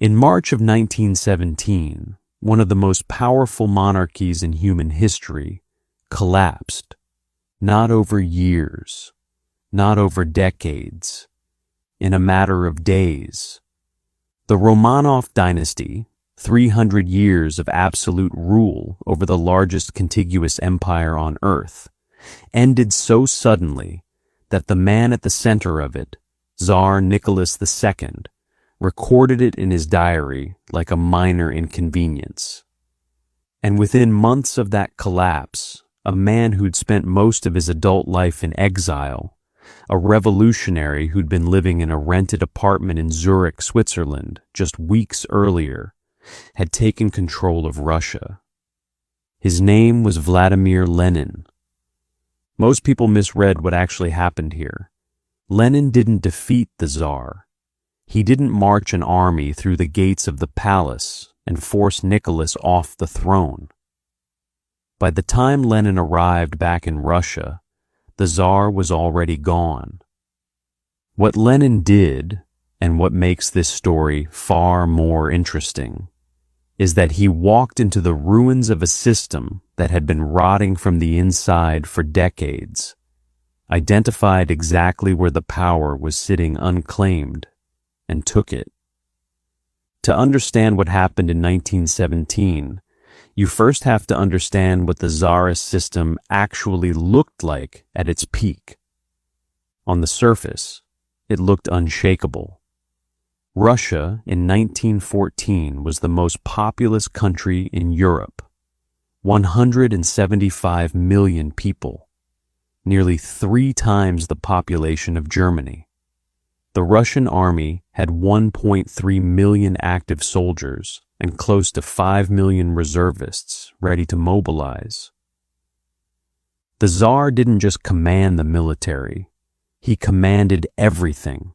In March of 1917, one of the most powerful monarchies in human history collapsed, not over years, not over decades, in a matter of days. The Romanov dynasty, 300 years of absolute rule over the largest contiguous empire on earth, ended so suddenly that the man at the center of it, Tsar Nicholas II, recorded it in his diary like a minor inconvenience. And within months of that collapse, a man who'd spent most of his adult life in exile, a revolutionary who'd been living in a rented apartment in Zurich, Switzerland, just weeks earlier, had taken control of Russia. His name was Vladimir Lenin. Most people misread what actually happened here. Lenin didn't defeat the Tsar. He didn't march an army through the gates of the palace and force Nicholas off the throne. By the time Lenin arrived back in Russia, the Tsar was already gone. What Lenin did, and what makes this story far more interesting, is that he walked into the ruins of a system that had been rotting from the inside for decades, identified exactly where the power was sitting unclaimed, and took it. To understand what happened in 1917, you first have to understand what the Tsarist system actually looked like at its peak. On the surface, it looked unshakable. Russia in 1914 was the most populous country in Europe, 175 million people, nearly 3 times the population of Germany. The Russian army had 1.3 million active soldiers and close to 5 million reservists ready to mobilize. The Tsar didn't just command the military, he commanded everything.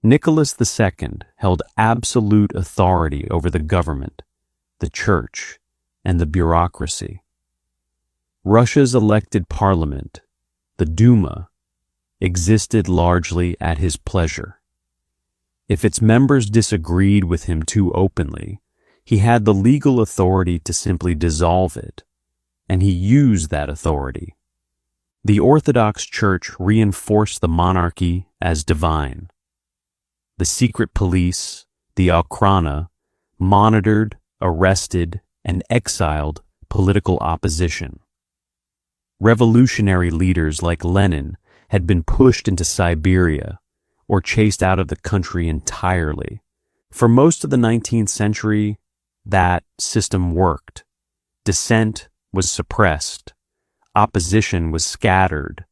Nicholas II held absolute authority over the government, the church, and the bureaucracy. Russia's elected parliament, the Duma, existed largely at his pleasure. If its members disagreed with him too openly, he had the legal authority to simply dissolve it, and he used that authority. The Orthodox Church reinforced the monarchy as divine. The secret police, the Okhrana, monitored, arrested, and exiled political opposition. Revolutionary leaders like Lenin had been pushed into Siberia or chased out of the country entirely. For most of the 19th century, that system worked. Dissent was suppressed. Opposition was scattered.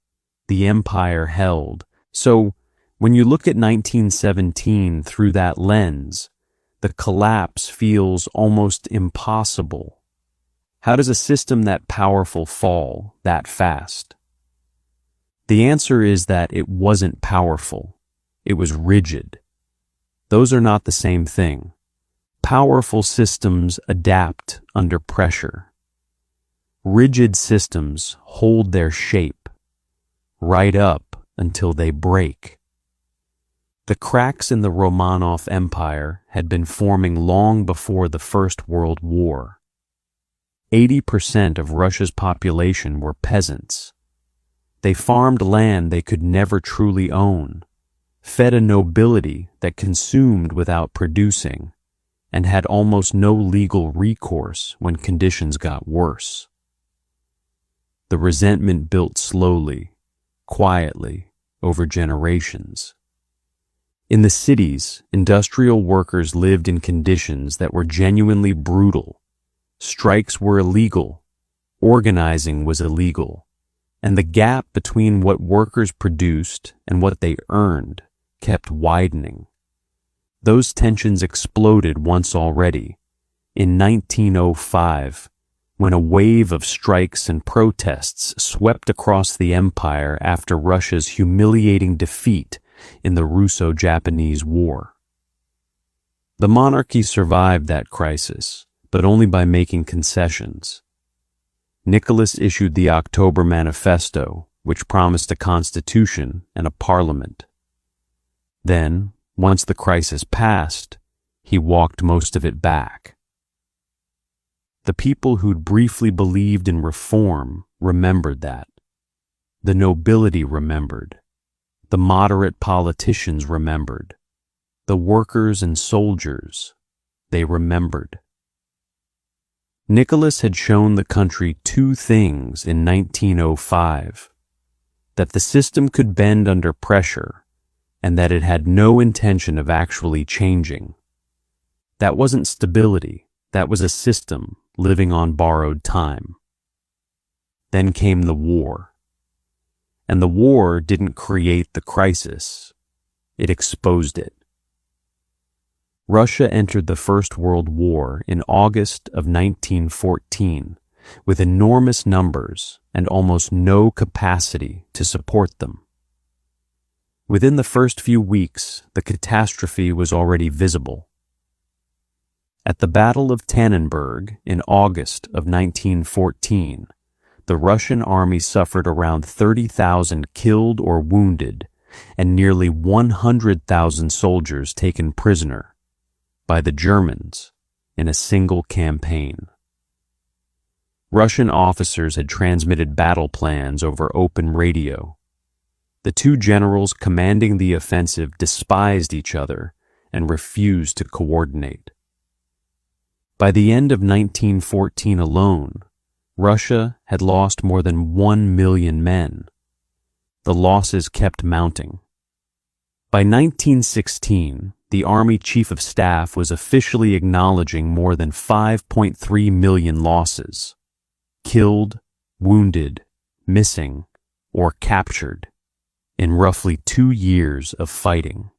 The empire held. So, when you look at 1917 through that lens, the collapse feels almost impossible. How does a system that powerful fall that fast? The answer is that it wasn't powerful. It was rigid. Those are not the same thing. Powerful systems adapt under pressure. Rigid systems hold their shape, right up until they break. The cracks in the Romanov Empire had been forming long before the First World War. 80% of Russia's population were peasants. They farmed land they could never truly own, fed a nobility that consumed without producing, and had almost no legal recourse when conditions got worse. The resentment built slowly, quietly, over generations. In the cities, industrial workers lived in conditions that were genuinely brutal. Strikes were illegal, organizing was illegal, and the gap between what workers produced and what they earned kept widening. Those tensions exploded once already, in 1905, when a wave of strikes and protests swept across the empire after Russia's humiliating defeat in the Russo-Japanese War. The monarchy survived that crisis, but only by making concessions. Nicholas issued the October Manifesto, which promised a constitution and a parliament. Then, once the crisis passed, he walked most of it back. The people who'd briefly believed in reform remembered that. The nobility remembered. The moderate politicians remembered. The workers and soldiers, they remembered. Nicholas had shown the country two things in 1905: that the system could bend under pressure, and that it had no intention of actually changing. That wasn't stability, that was a system living on borrowed time. Then came the war. And the war didn't create the crisis, it exposed it. Russia entered the First World War in August of 1914 with enormous numbers and almost no capacity to support them. Within the first few weeks, the catastrophe was already visible. At the Battle of Tannenberg in August of 1914, the Russian army suffered around 30,000 killed or wounded and nearly 100,000 soldiers taken prisoner by the Germans in a single campaign. Russian officers had transmitted battle plans over open radio. The two generals commanding the offensive despised each other and refused to coordinate. By the end of 1914 alone, Russia had lost more than 1 million men. The losses kept mounting. By 1916, the Army Chief of Staff was officially acknowledging more than 5.3 million losses, killed, wounded, missing, or captured, in roughly 2 years of fighting.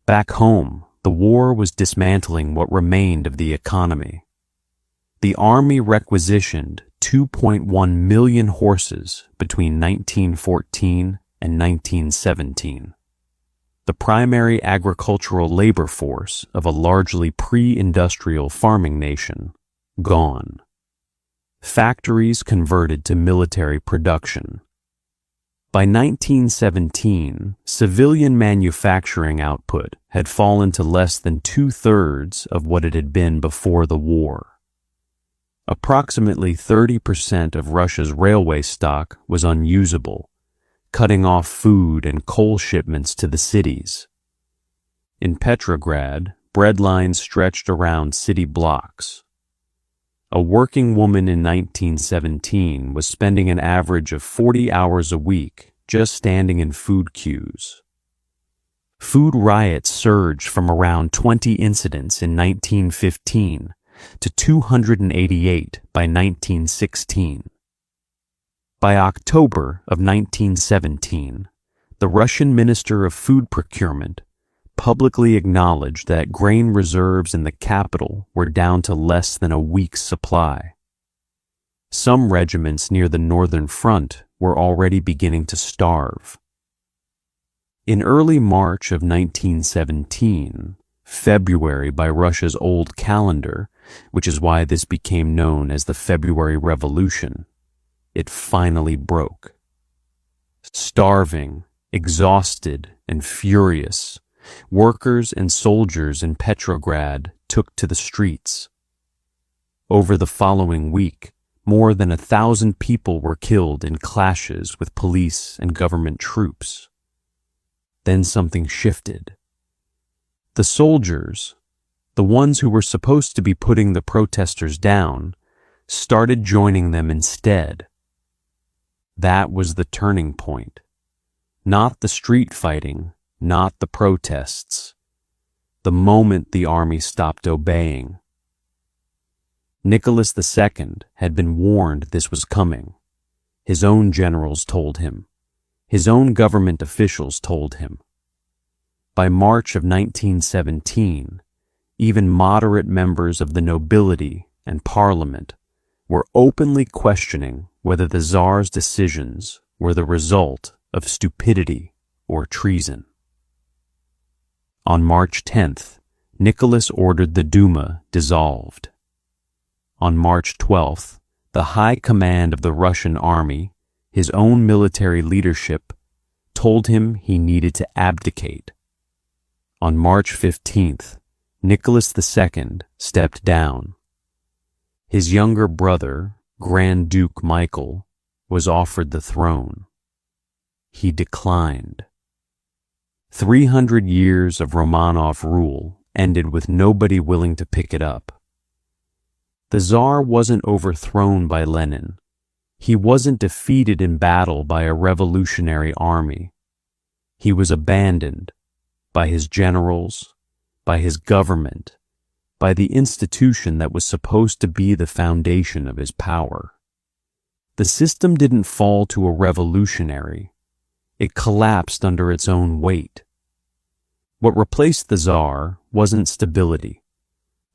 Back home, the war was dismantling what remained of the economy. The army requisitioned 2.1 million horses between 1914 and 1917. The primary agricultural labor force of a largely pre-industrial farming nation, gone. Factories converted to military production. By 1917, civilian manufacturing output had fallen to less than 2/3 of what it had been before the war. Approximately 30% of Russia's railway stock was unusable, cutting off food and coal shipments to the cities. In Petrograd, bread lines stretched around city blocks. A working woman in 1917 was spending an average of 40 hours a week just standing in food queues. Food riots surged from around 20 incidents in 1915 to 288 by 1916. By October of 1917, the Russian Minister of Food Procurement publicly acknowledged that grain reserves in the capital were down to less than a week's supply. Some regiments near the northern front were already beginning to starve. In early March of 1917, February by Russia's old calendar, which is why this became known as the February Revolution, it finally broke. Starving, exhausted, and furious, workers and soldiers in Petrograd took to the streets. Over the following week, more than 1,000 people were killed in clashes with police and government troops. Then something shifted. The soldiers, the ones who were supposed to be putting the protesters down, started joining them instead. That was the turning point. Not the street fighting, not the protests. The moment the army stopped obeying. Nicholas II had been warned this was coming. His own generals told him. His own government officials told him. By March of 1917, even moderate members of the nobility and parliament were openly questioning whether the Tsar's decisions were the result of stupidity or treason. On March 10th, Nicholas ordered the Duma dissolved. On March 12th, the high command of the Russian army, his own military leadership, told him he needed to abdicate. On March 15th, Nicholas II stepped down. His younger brother, Grand Duke Michael, was offered the throne. He declined. 300 years of Romanov rule ended with nobody willing to pick it up. The Tsar wasn't overthrown by Lenin. He wasn't defeated in battle by a revolutionary army. He was abandoned by his generals, by his government, by the institution that was supposed to be the foundation of his power. The system didn't fall to a revolutionary. It collapsed under its own weight. What replaced the Tsar wasn't stability.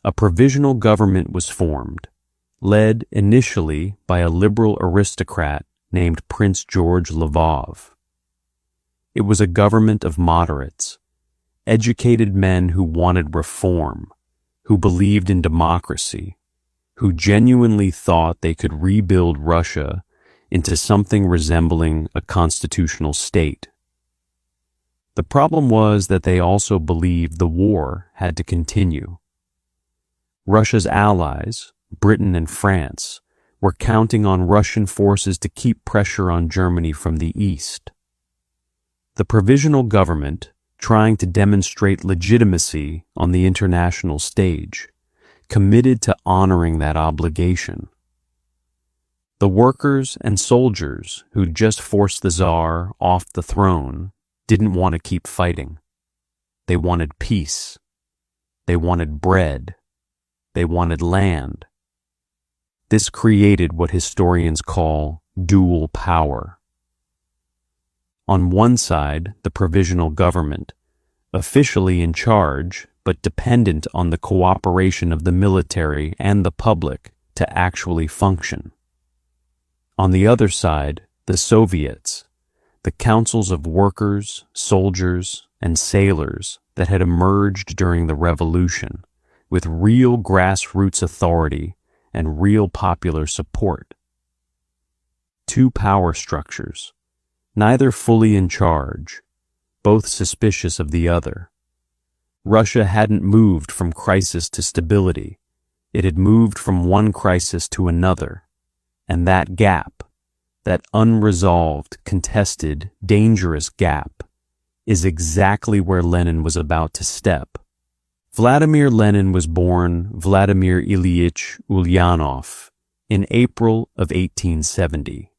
A provisional government was formed, led initially by a liberal aristocrat named Prince George Lvov. It was a government of moderates, educated men who wanted reform, who believed in democracy, who genuinely thought they could rebuild Russia into something resembling a constitutional state. The problem was that they also believed the war had to continue. Russia's allies, Britain and France, were counting on Russian forces to keep pressure on Germany from the east. The provisional government, trying to demonstrate legitimacy on the international stage, committed to honoring that obligation. The workers and soldiers who'd just forced the Tsar off the throne didn't want to keep fighting. They wanted peace. They wanted bread. They wanted land. This created what historians call dual power. On one side, the provisional government, officially in charge but dependent on the cooperation of the military and the public to actually function. On the other side, the Soviets, the councils of workers, soldiers, and sailors that had emerged during the revolution, with real grassroots authority and real popular support. Two power structures, neither fully in charge, both suspicious of the other. Russia hadn't moved from crisis to stability. It had moved from one crisis to another. And that gap, that unresolved, contested, dangerous gap, is exactly where Lenin was about to step. Vladimir Lenin was born Vladimir Ilyich Ulyanov in April of 1870.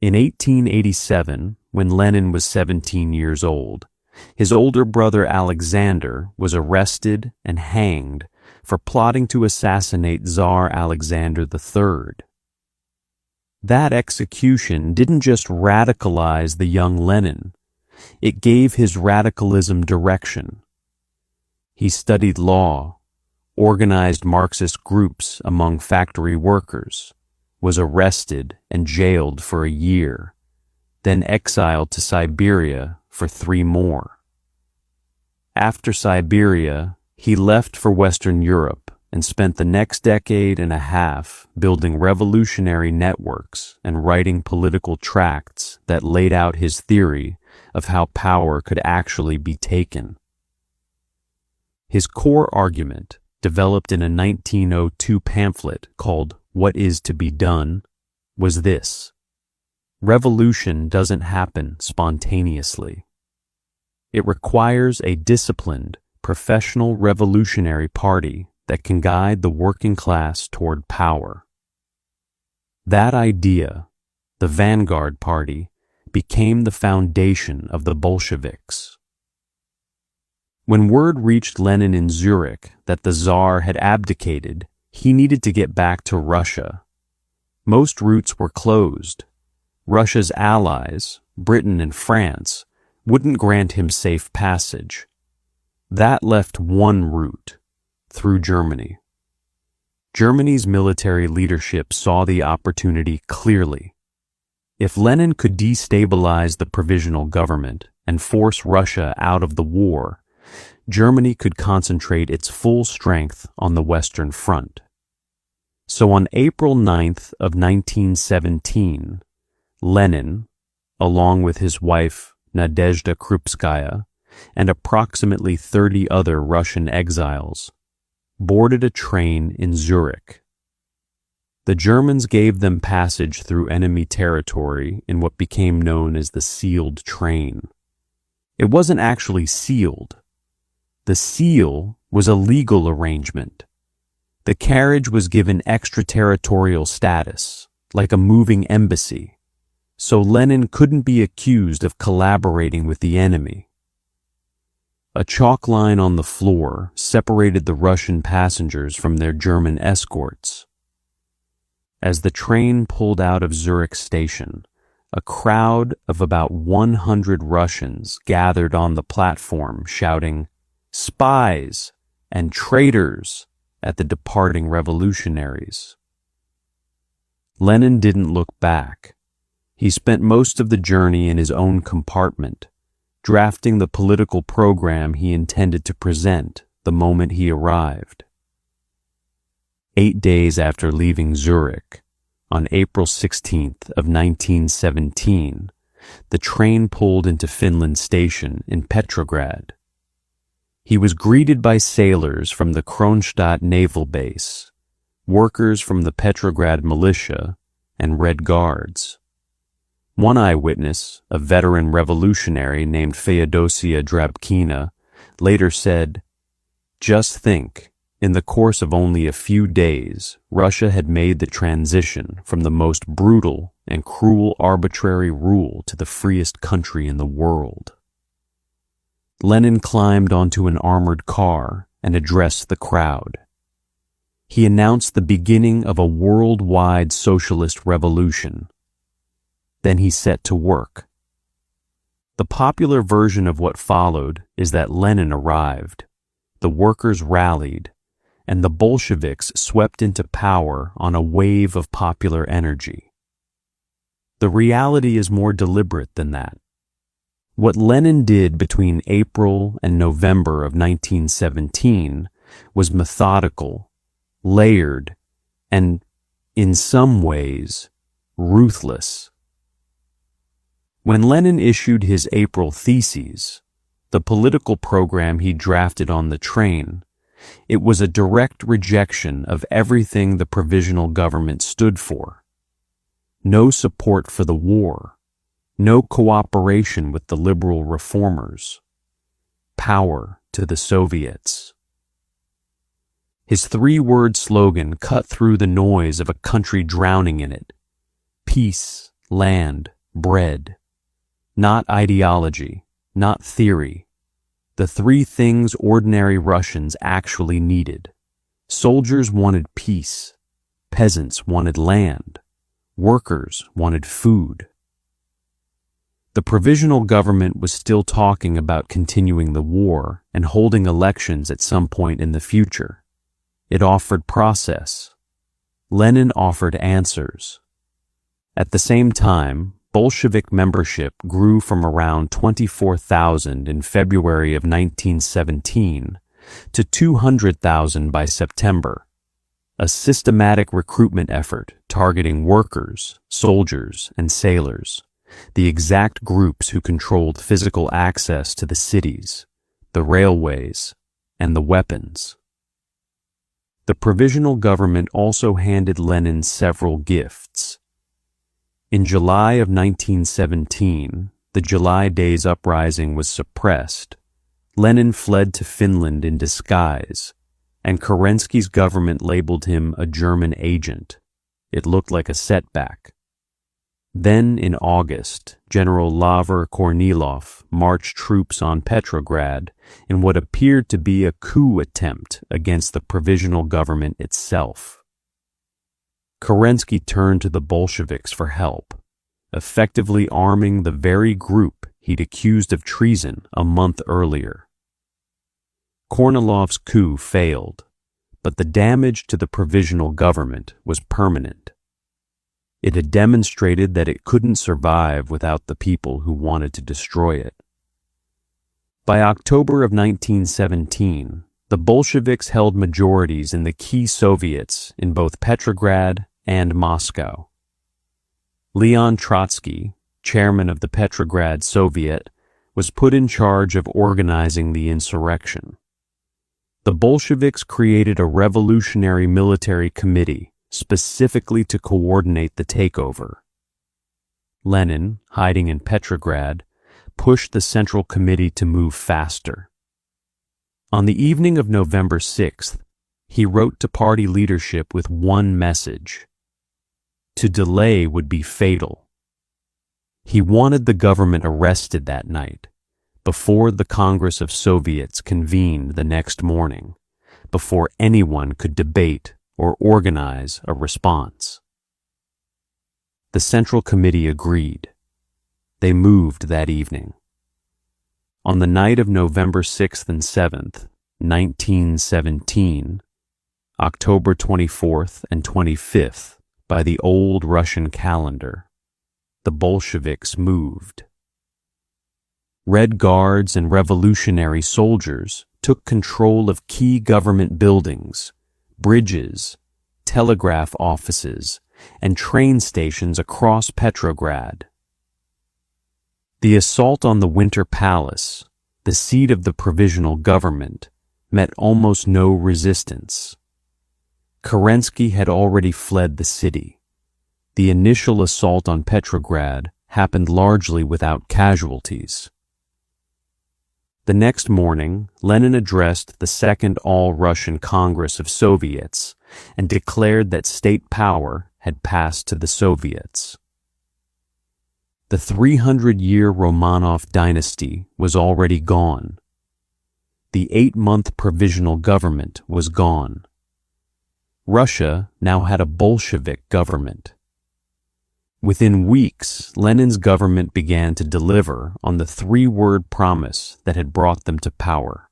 In 1887, when Lenin was 17 years old, his older brother Alexander was arrested and hanged for plotting to assassinate Tsar Alexander III. That execution didn't just radicalize the young Lenin, it gave his radicalism direction. He studied law, organized Marxist groups among factory workers, was arrested and jailed for a year, then exiled to Siberia for 3 more. After Siberia, he left for Western Europe and spent the next decade and a half building revolutionary networks and writing political tracts that laid out his theory of how power could actually be taken. His core argument, developed in a 1902 pamphlet called What Is to Be Done, was this: revolution doesn't happen spontaneously. It requires a disciplined, professional revolutionary party that can guide the working class toward power. That idea, the Vanguard Party, became the foundation of the Bolsheviks. When word reached Lenin in Zurich that the Tsar had abdicated, he needed to get back to Russia. Most routes were closed. Russia's allies, Britain and France, wouldn't grant him safe passage. That left one route, through Germany. Germany's military leadership saw the opportunity clearly. If Lenin could destabilize the provisional government and force Russia out of the war, Germany could concentrate its full strength on the Western Front. So on April 9th of 1917, Lenin, along with his wife Nadezhda Krupskaya and approximately 30 other Russian exiles, boarded a train in Zurich. The Germans gave them passage through enemy territory in what became known as the sealed train. It wasn't actually sealed. The seal was a legal arrangement. The carriage was given extraterritorial status, like a moving embassy, so Lenin couldn't be accused of collaborating with the enemy. A chalk line on the floor separated the Russian passengers from their German escorts. As the train pulled out of Zurich station, a crowd of about 100 Russians gathered on the platform shouting, "Spies!" and "Traitors!" at the departing revolutionaries. Lenin didn't look back. He spent most of the journey in his own compartment, drafting the political program he intended to present the moment he arrived. 8 days after leaving Zurich, on April 16th of 1917, the train pulled into Finland station in Petrograd. He was greeted by sailors from the Kronstadt Naval Base, workers from the Petrograd militia, and Red Guards. One eyewitness, a veteran revolutionary named Feodosia Drabkina, later said, "Just think, in the course of only a few days, Russia had made the transition from the most brutal and cruel arbitrary rule to the freest country in the world." Lenin climbed onto an armored car and addressed the crowd. He announced the beginning of a worldwide socialist revolution. Then he set to work. The popular version of what followed is that Lenin arrived, the workers rallied, and the Bolsheviks swept into power on a wave of popular energy. The reality is more deliberate than that. What Lenin did between April and November of 1917 was methodical, layered, and, in some ways, ruthless. When Lenin issued his April theses, the political program he drafted on the train, it was a direct rejection of everything the provisional government stood for. No support for the war, no cooperation with the liberal reformers, power to the Soviets. His three-word slogan cut through the noise of a country drowning in it: peace, land, bread. Not ideology, not theory. The three things ordinary Russians actually needed. Soldiers wanted peace. Peasants wanted land. Workers wanted food. The provisional government was still talking about continuing the war and holding elections at some point in the future. It offered process. Lenin offered answers. At the same time, Bolshevik membership grew from around 24,000 in February of 1917 to 200,000 by September, a systematic recruitment effort targeting workers, soldiers, and sailors, the exact groups who controlled physical access to the cities, the railways, and the weapons. The provisional government also handed Lenin several gifts. In July of 1917, the July Days uprising was suppressed. Lenin fled to Finland in disguise, and Kerensky's government labeled him a German agent. It looked like a setback. Then, in August, General Lev Kamenev marched troops on Petrograd in what appeared to be a coup attempt against the provisional government itself. Kerensky turned to the Bolsheviks for help, effectively arming the very group he'd accused of treason a month earlier. Kornilov's coup failed, but the damage to the provisional government was permanent. It had demonstrated that it couldn't survive without the people who wanted to destroy it. By October of 1917, the Bolsheviks held majorities in the key Soviets in both Petrograd and Moscow. Leon Trotsky, chairman of the Petrograd Soviet, was put in charge of organizing the insurrection. The Bolsheviks created a revolutionary military committee specifically to coordinate the takeover. Lenin, hiding in Petrograd, pushed the Central Committee to move faster. On the evening of November 6th, he wrote to party leadership with one message: to delay would be fatal. He wanted the government arrested that night, before the Congress of Soviets convened the next morning, before anyone could debate or organize a response. The Central Committee agreed. They moved that evening. On the night of November 6th and 7th, 1917, October 24th and 25th, by the old Russian calendar, the Bolsheviks moved. Red Guards and revolutionary soldiers took control of key government buildings, bridges, telegraph offices, and train stations across Petrograd. The assault on the Winter Palace, the seat of the provisional government, met almost no resistance. Kerensky had already fled the city. The initial assault on Petrograd happened largely without casualties. The next morning, Lenin addressed the Second All-Russian Congress of Soviets and declared that state power had passed to the Soviets. The 300-year Romanov dynasty was already gone. The 8-month provisional government was gone. Russia now had a Bolshevik government. Within weeks, Lenin's government began to deliver on the 3-word promise that had brought them to power.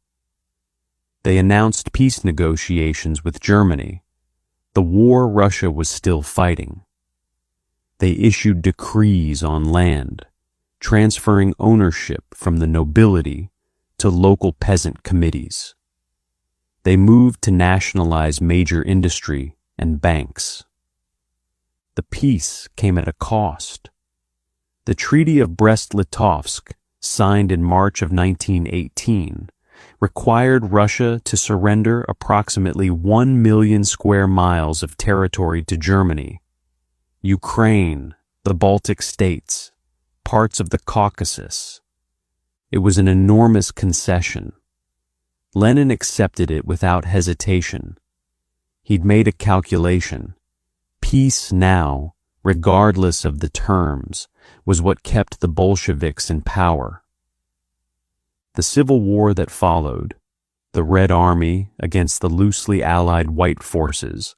They announced peace negotiations with Germany, the war Russia was still fighting. They issued decrees on land, transferring ownership from the nobility to local peasant committees. They moved to nationalize major industry and banks. The peace came at a cost. The Treaty of Brest-Litovsk, signed in March of 1918, required Russia to surrender approximately 1 million square miles of territory to Germany, Ukraine, the Baltic states, parts of the Caucasus. It was an enormous concession. Lenin accepted it without hesitation. He'd made a calculation. Peace now, regardless of the terms, was what kept the Bolsheviks in power. The civil war that followed, the Red Army against the loosely allied White forces,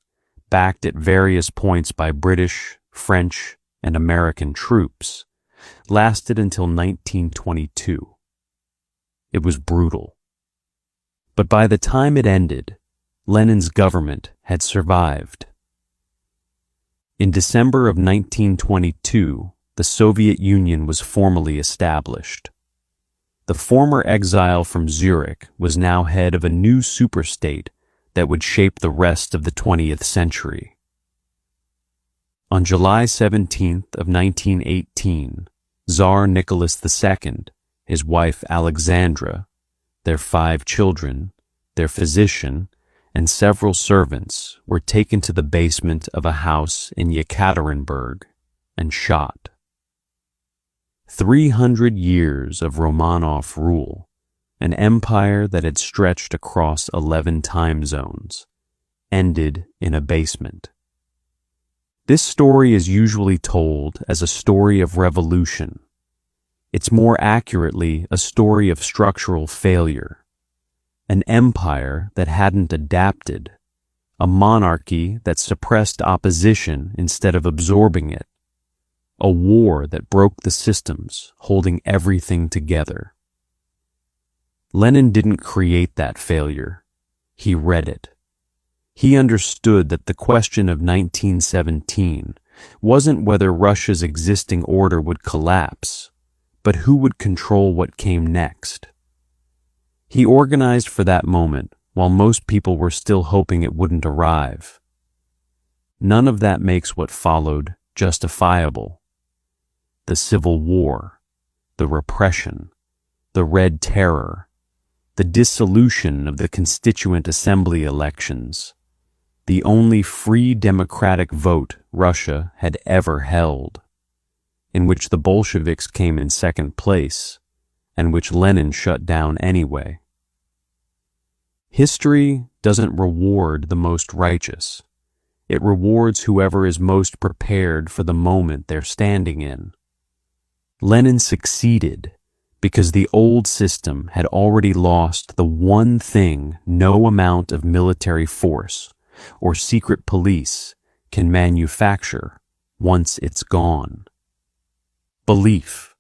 backed at various points by British, French, and American troops, lasted until 1922. It was brutal. But by the time it ended, Lenin's government had survived. In December of 1922, the Soviet Union was formally established. The former exile from Zurich was now head of a new superstate that would shape the rest of the 20th century. On July 17th of 1918, Tsar Nicholas II, his wife Alexandra, their 5 children, their physician, and several servants were taken to the basement of a house in Yekaterinburg and shot. 300 years of Romanov rule, an empire that had stretched across 11 time zones, ended in a basement. This story is usually told as a story of revolution. It's more accurately a story of structural failure. An empire that hadn't adapted, a monarchy that suppressed opposition instead of absorbing it, a war that broke the systems holding everything together. Lenin didn't create that failure. He read it. He understood that the question of 1917 wasn't whether Russia's existing order would collapse, but who would control what came next. He organized for that moment while most people were still hoping it wouldn't arrive. None of that makes what followed justifiable. The civil war, the repression, the Red Terror, the dissolution of the Constituent Assembly elections, the only free democratic vote Russia had ever held, in which the Bolsheviks came in second place, and which Lenin shut down anyway. History doesn't reward the most righteous. It rewards whoever is most prepared for the moment they're standing in. Lenin succeeded because the old system had already lost the one thing no amount of military force or secret police can manufacture once it's gone. Belief.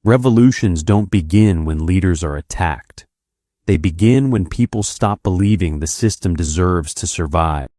Revolutions don't begin when leaders are attacked. They begin when people stop believing the system deserves to survive.